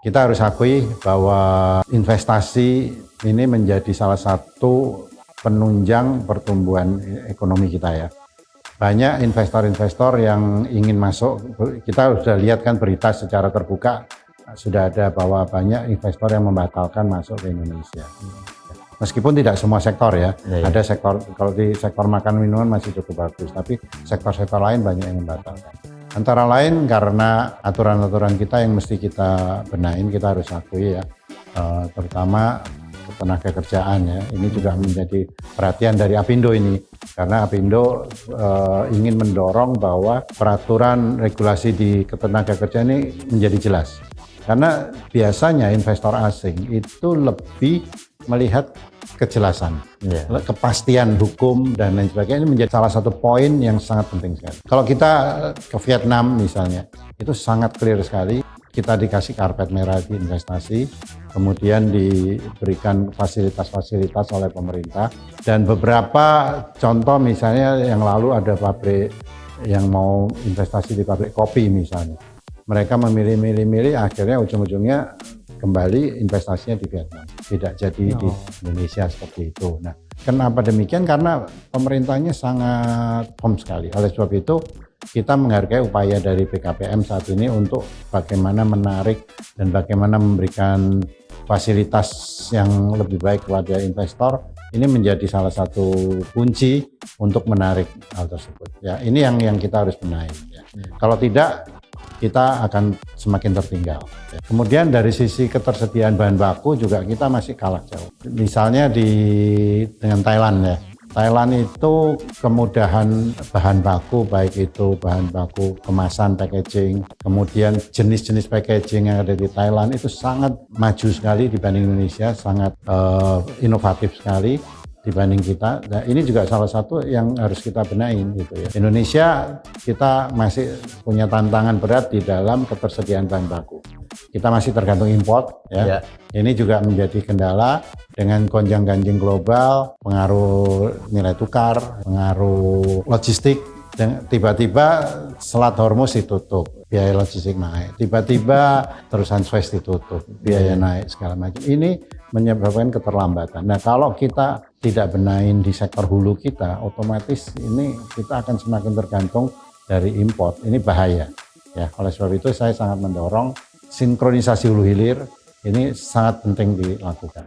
Kita harus akui bahwa investasi ini menjadi salah satu penunjang pertumbuhan ekonomi kita ya. Banyak investor-investor yang ingin masuk, kita sudah lihat kan berita secara terbuka, sudah ada bahwa banyak investor yang membatalkan masuk ke Indonesia. Meskipun tidak semua sektor ya, ada sektor, kalau di sektor makan minuman masih cukup bagus, tapi sektor-sektor lain banyak yang membatalkan. Antara lain karena aturan-aturan kita yang mesti kita benahin, kita harus akui ya, terutama tenaga kerjaan ya. Ini juga menjadi perhatian dari Apindo ini, karena Apindo ingin mendorong bahwa peraturan regulasi di ketenaga kerjaan ini menjadi jelas. Karena biasanya investor asing itu lebih melihat kejelasan, kepastian hukum dan lain sebagainya. Ini menjadi salah satu poin yang sangat penting sekali. Kalau kita ke Vietnam misalnya, itu sangat clear sekali. Kita dikasih karpet merah di investasi, kemudian diberikan fasilitas-fasilitas oleh pemerintah. Dan beberapa contoh misalnya yang lalu ada pabrik yang mau investasi di pabrik kopi misalnya. Mereka memilih-milih, akhirnya ujung-ujungnya kembali investasinya di Vietnam, tidak jadi di Indonesia seperti itu. Nah, kenapa demikian? Karena pemerintahnya sangat firm sekali. Oleh sebab itu, kita menghargai upaya dari BKPM saat ini untuk bagaimana menarik dan bagaimana memberikan fasilitas yang lebih baik kepada investor. Ini menjadi salah satu kunci untuk menarik hal tersebut. Ya, ini yang kita harus benahi. Ya. Kalau tidak, kita akan semakin tertinggal. Kemudian dari sisi ketersediaan bahan baku juga kita masih kalah jauh. Misalnya dengan Thailand ya. Thailand itu kemudahan bahan baku, baik itu bahan baku kemasan, packaging, kemudian jenis-jenis packaging yang ada di Thailand itu sangat maju sekali dibanding Indonesia, sangat inovatif sekali dibanding kita. Nah, ini juga salah satu yang harus kita benahin gitu ya. Indonesia kita masih punya tantangan berat di dalam ketersediaan bahan baku. Kita masih tergantung import ya. Ini juga menjadi kendala dengan gonjang-ganjing global, pengaruh nilai tukar, pengaruh logistik. Dan tiba-tiba Selat Hormuz ditutup, biaya logistik naik. Tiba-tiba terusan Suez ditutup, biaya naik segala macam. Ini menyebabkan keterlambatan. Nah, kalau kita tidak benahin di sektor hulu kita, otomatis ini kita akan semakin tergantung dari import. Ini bahaya. Ya, oleh sebab itu saya sangat mendorong sinkronisasi hulu hilir ini sangat penting dilakukan.